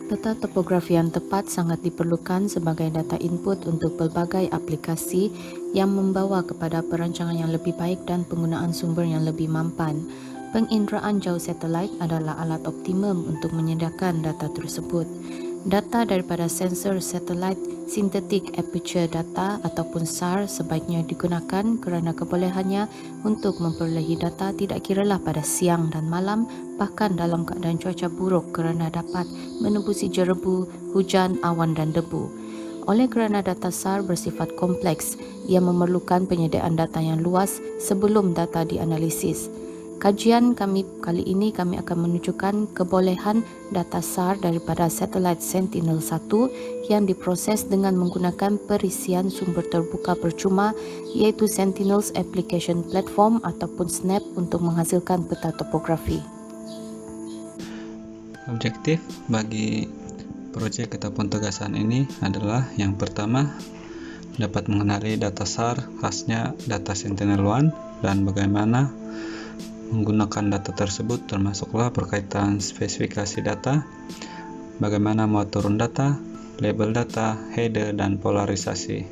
Peta topografi yang tepat sangat diperlukan sebagai data input untuk pelbagai aplikasi yang membawa kepada perancangan yang lebih baik dan penggunaan sumber yang lebih mampan. Penginderaan jauh satelit adalah alat optimum untuk menyediakan data tersebut. Data daripada sensor satelit Synthetic Aperture Data ataupun SAR sebaiknya digunakan kerana kebolehannya untuk memperolehi data tidak kiralah pada siang dan malam, bahkan dalam keadaan cuaca buruk kerana dapat menembusi jerebu, hujan, awan dan debu. Oleh kerana data SAR bersifat kompleks, ia memerlukan penyediaan data yang luas sebelum data dianalisis. Kajian kami kali ini kami akan menunjukkan kebolehan data SAR daripada satelit Sentinel-1 yang diproses dengan menggunakan perisian sumber terbuka percuma iaitu Sentinel's Application Platform ataupun SNAP untuk menghasilkan peta topografi. Objektif bagi proyek ataupun tugasan ini adalah yang pertama, dapat mengenali data SAR khasnya data Sentinel-1 dan bagaimana menggunakan data tersebut, termasuklah berkaitan spesifikasi data, bagaimana mau turun data, label data, header, dan polarisasi.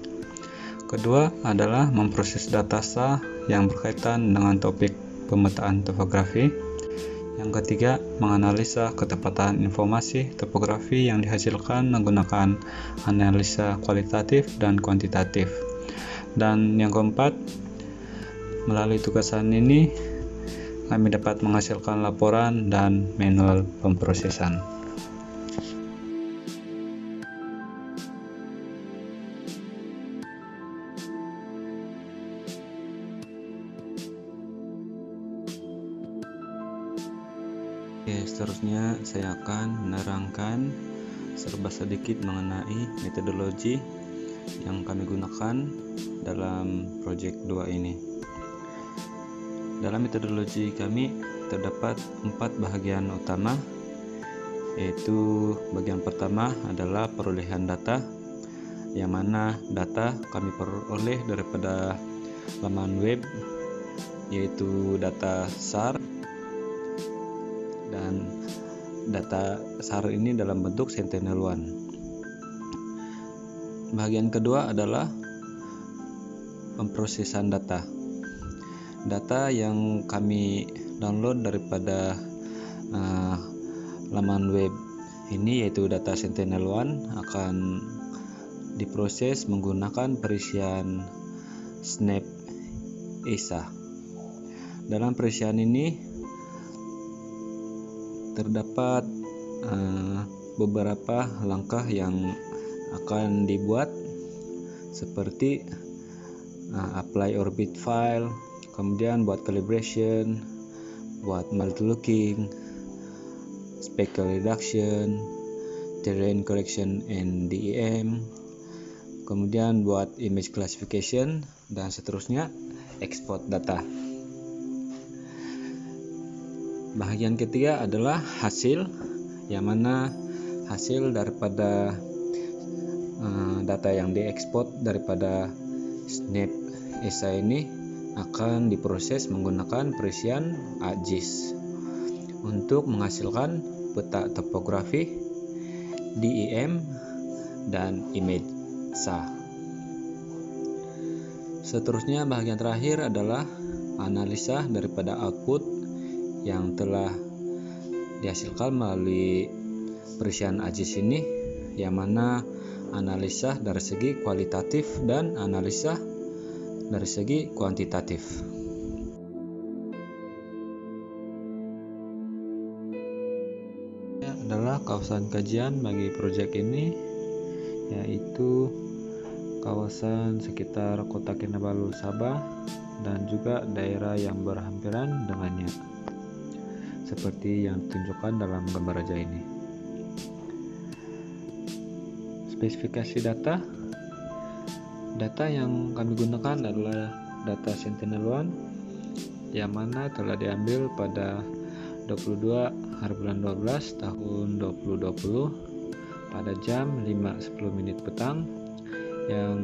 Kedua adalah memproses data SAR yang berkaitan dengan topik pemetaan topografi. Yang ketiga, menganalisa ketepatan informasi topografi yang dihasilkan menggunakan analisa kualitatif dan kuantitatif. Dan yang keempat, melalui tugasan ini kami dapat menghasilkan laporan dan manual pemrosesan. Oke, seterusnya saya akan menerangkan serba sedikit mengenai metodologi yang kami gunakan dalam proyek 2 ini. Dalam metodologi kami terdapat 4 bahagian utama, yaitu bagian pertama adalah perolehan data, yang mana data kami peroleh daripada laman web, yaitu data SAR, dan data SAR ini dalam bentuk Sentinel-1. Bagian kedua adalah pemrosesan data. Data yang kami download daripada laman web ini, yaitu data Sentinel-1, akan diproses menggunakan perisian SNAP ESA. Dalam perisian ini terdapat beberapa langkah yang akan dibuat, seperti apply orbit file, kemudian buat calibration, buat multi-looking, speckle reduction, terrain correction and DEM, kemudian buat image classification, dan seterusnya export data. Bahagian ketiga adalah hasil, yang mana hasil daripada data yang diekspor daripada SNAP ESA ini akan diproses menggunakan perisian ArcGIS untuk menghasilkan peta topografi, DEM, dan image SAR. Seterusnya bahagian terakhir adalah analisa daripada output yang telah dihasilkan melalui perisian ArcGIS ini, yang mana analisa dari segi kualitatif dan analisa dari segi kuantitatif. Ini adalah kawasan kajian bagi proyek ini, yaitu kawasan sekitar Kota Kinabalu, Sabah, dan juga daerah yang berhampiran dengannya, seperti yang ditunjukkan dalam gambar raja ini. Spesifikasi data yang kami gunakan adalah data Sentinel-1, yang mana telah diambil pada 22 hari bulan 12 tahun 2020 pada jam 5.10 petang, yang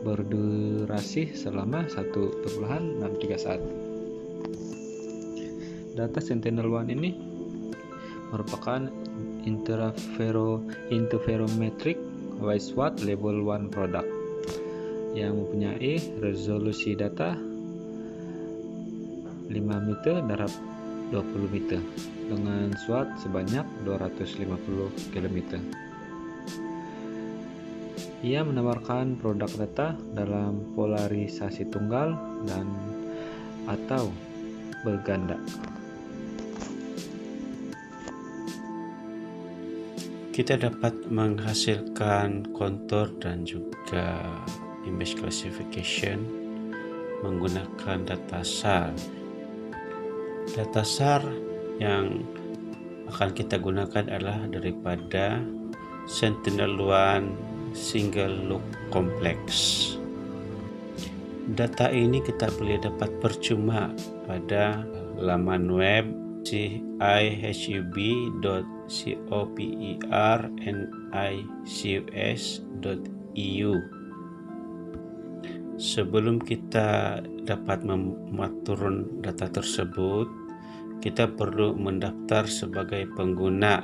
berdurasi selama 1,63 saat. Data Sentinel-1 ini merupakan interferometric wide swath level 1 product yang mempunyai resolusi data 5 meter darab 20 meter dengan swath sebanyak 250 km. Ia menawarkan produk data dalam polarisasi tunggal dan atau berganda. Kita dapat menghasilkan kontur dan juga image classification menggunakan data SAR. Data SAR yang akan kita gunakan adalah daripada Sentinel-1 Single Look Complex. Data ini kita boleh dapat percuma pada laman web cihub.copernicius.eu. Sebelum kita dapat memuat turun data tersebut, kita perlu mendaftar sebagai pengguna.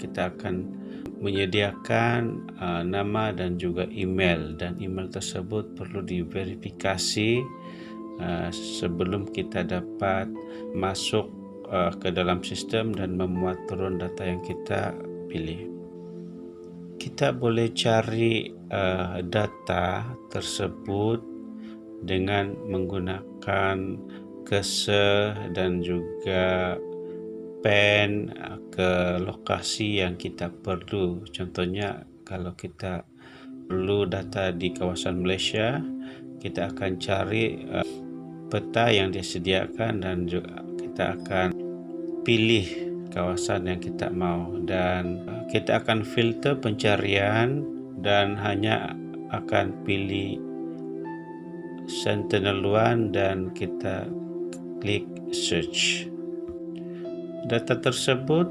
Kita akan menyediakan nama dan juga email, dan email tersebut perlu diverifikasi sebelum kita dapat masuk ke dalam sistem dan memuat turun data yang kita pilih. Kita boleh cari data tersebut dengan menggunakan cursor dan juga pen ke lokasi yang kita perlu. Contohnya kalau kita perlu data di kawasan Malaysia, kita akan cari peta yang disediakan dan juga kita akan pilih kawasan yang kita mau, dan kita akan filter pencarian dan hanya akan pilih Sentinel-1 dan kita klik search. Data tersebut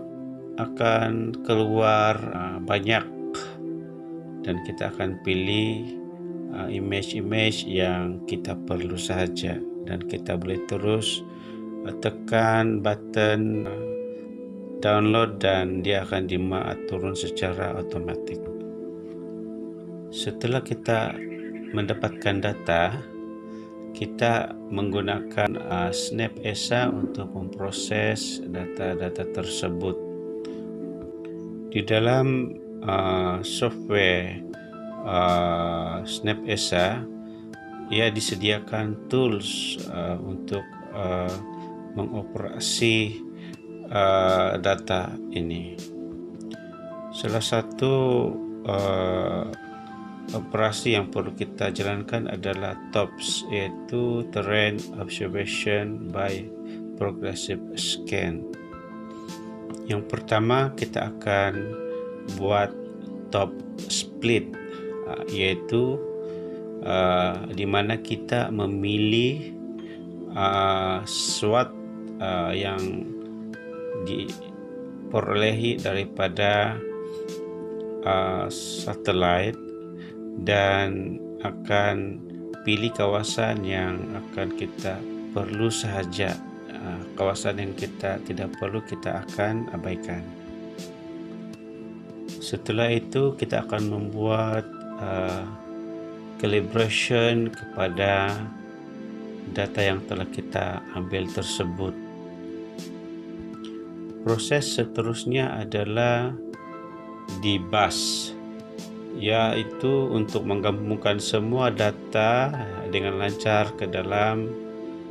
akan keluar banyak dan kita akan pilih image-image yang kita perlu sahaja, dan kita boleh terus tekan button download dan dia akan dimuat turun secara otomatis. Setelah kita mendapatkan data, kita menggunakan Snap ESA untuk memproses data-data tersebut. Di dalam software Snap ESA, ia disediakan tools untuk mengoperasi data ini. Salah satu operasi yang perlu kita jalankan adalah TOPS, yaitu Terrain Observation by Progressive Scan. Yang pertama kita akan buat top split, yaitu di mana kita memilih SWOT yang diperolehi daripada satelit, dan akan pilih kawasan yang akan kita perlu sahaja. Kawasan yang kita tidak perlu kita akan abaikan. Setelah itu kita akan membuat calibration kepada data yang telah kita ambil tersebut. Proses seterusnya adalah debus, yaitu untuk menggabungkan semua data dengan lancar ke dalam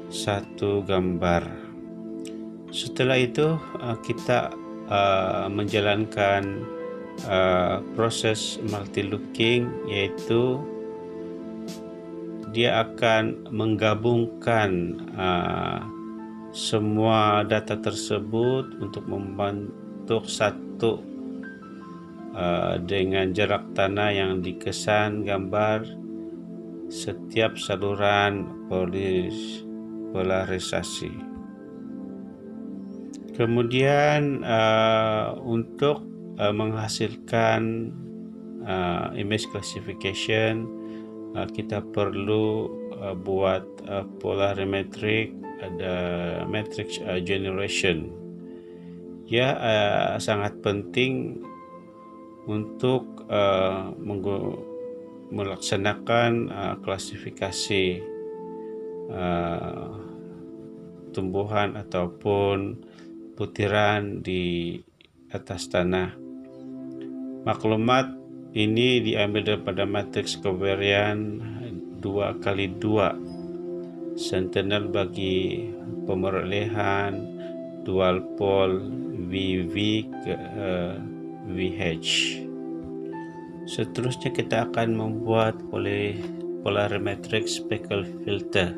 satu gambar. Setelah itu kita menjalankan proses multi-looking, yaitu dia akan menggabungkan semua data tersebut untuk membentuk satu dengan jarak tanah yang dikesan gambar setiap saluran polarisasi. Kemudian untuk menghasilkan image classification, kita perlu buat polarimetric, ada matrix generation, sangat penting untuk melaksanakan klasifikasi tumbuhan ataupun butiran di atas tanah. Maklumat ini diambil daripada matriks covarian 2x2 sentinel bagi pemerolehan dual pole VV ke VH. Seterusnya kita akan membuat polarimetric speckle filter.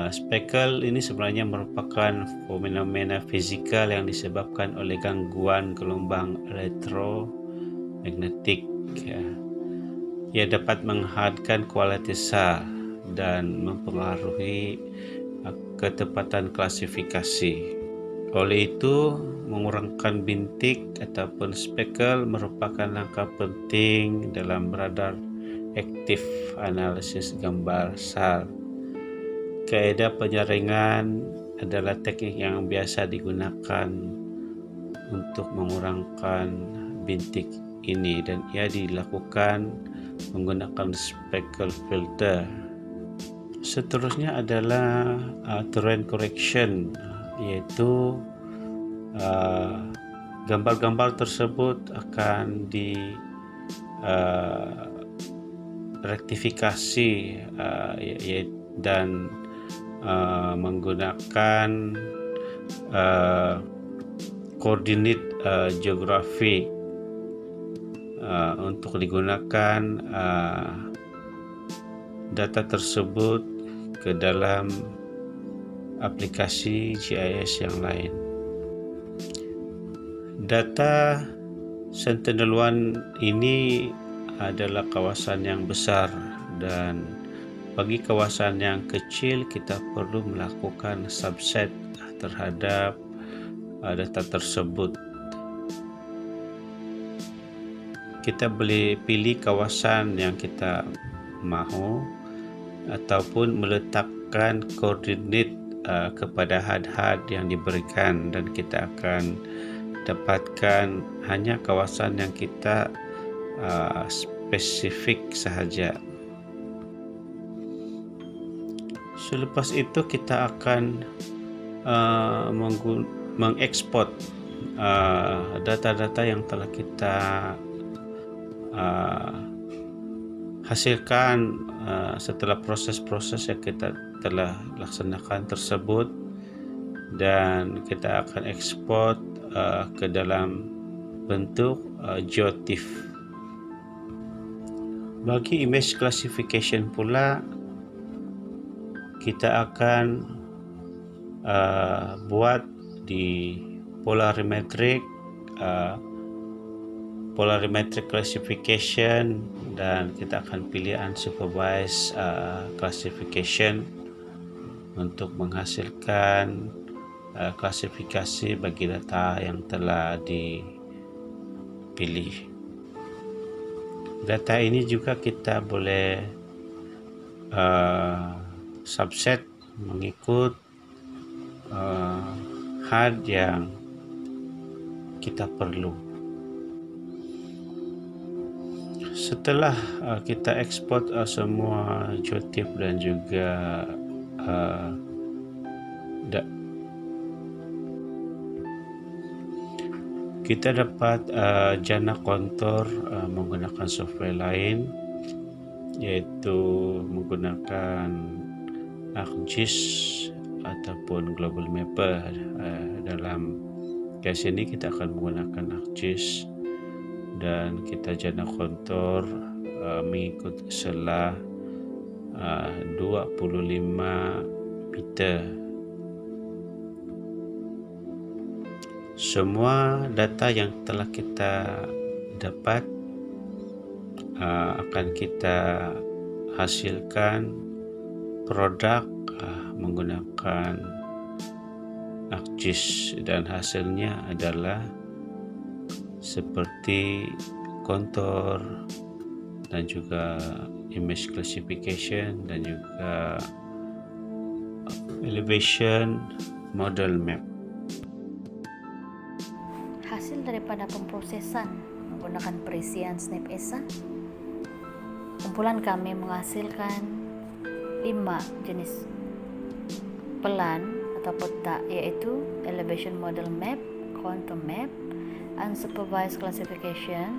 Speckle ini sebenarnya merupakan fenomena fisikal yang disebabkan oleh gangguan gelombang elektromagnetik. Ia dapat menghadkan kualitas sel dan mempengaruhi ketepatan klasifikasi. Oleh itu, mengurangkan bintik ataupun speckle merupakan langkah penting dalam radar aktif analisis gambar sel. Kaedah penyaringan adalah teknik yang biasa digunakan untuk mengurangkan bintik ini, dan ia dilakukan menggunakan speckle filter. Seterusnya adalah terrain correction, yaitu gambar-gambar tersebut akan direktifikasi dan menggunakan koordinat geografi untuk digunakan data tersebut ke dalam aplikasi GIS yang lain. Data Sentinel-1 ini adalah kawasan yang besar, dan bagi kawasan yang kecil kita perlu melakukan subset terhadap data tersebut. Kita boleh pilih kawasan yang kita mahu ataupun meletakkan koordinat kepada had-had yang diberikan, dan kita akan dapatkan hanya kawasan yang kita spesifik sahaja. Selepas itu kita akan mengekspor data-data yang telah kita hasilkan setelah proses-proses yang kita telah laksanakan tersebut, dan kita akan ekspor ke dalam bentuk GeoTIFF. Bagi image classification pula, kita akan buat di polarimetric classification, dan kita akan pilih unsupervised classification untuk menghasilkan klasifikasi bagi data yang telah dipilih. Data ini juga kita boleh subset mengikut had yang kita perlu. Setelah kita ekspor semua GeoTIFF dan juga kita dapat jana kontur menggunakan software lain, yaitu menggunakan ArcGIS ataupun Global Mapper. Dalam case ini kita akan menggunakan ArcGIS, dan kita jana kontur mengikut selah 25 meter. Semua data yang telah kita dapat akan kita hasilkan produk menggunakan ArcGIS, dan hasilnya adalah seperti kontur dan juga image classification dan juga elevation model map. hasil daripada pemprosesan menggunakan perisian SNAP ESA, kumpulan kami menghasilkan 5 jenis pelan atau peta, yaitu elevation model map, contour map, unsupervised classification,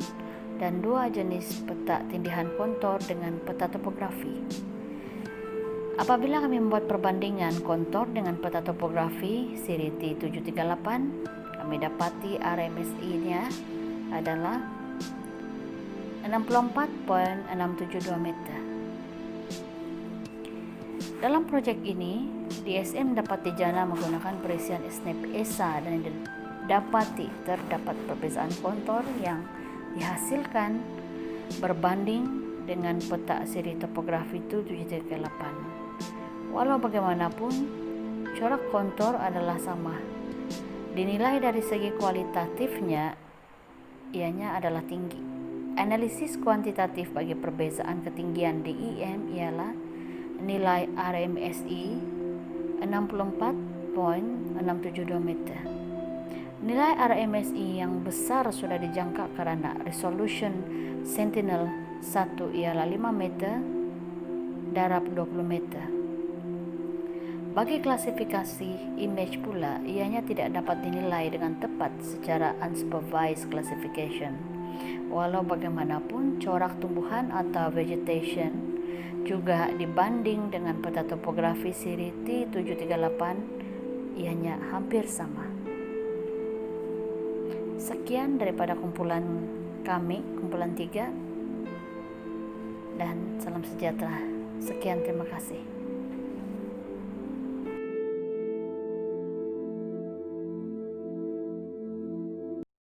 dan 2 jenis peta tindihan kontur dengan peta topografi. Apabila kami membuat perbandingan kontur dengan peta topografi siri T738, kami dapati RMSI-nya adalah 64.672 meter. Dalam proyek ini, DSM dapat dijana menggunakan perisian SNAP ESA dan dapati terdapat perbezaan kontur yang dihasilkan berbanding dengan peta siri topografi 738. Walau bagaimanapun, corak kontur adalah sama. Dinilai dari segi kualitatifnya, ianya adalah tinggi. Analisis kuantitatif bagi perbezaan ketinggian DIM ialah nilai RMSI 64.672 meter. Nilai RMSI yang besar sudah dijangka karena resolution Sentinel-1 ialah 5 meter darab 20 meter. Bagi klasifikasi image pula, ianya tidak dapat dinilai dengan tepat secara unsupervised classification. Walau bagaimanapun, corak tumbuhan atau vegetation juga dibanding dengan peta topografi siri T738, ianya hampir sama. Sekian daripada kumpulan kami, kumpulan 3, dan salam sejahtera. Sekian, terima kasih.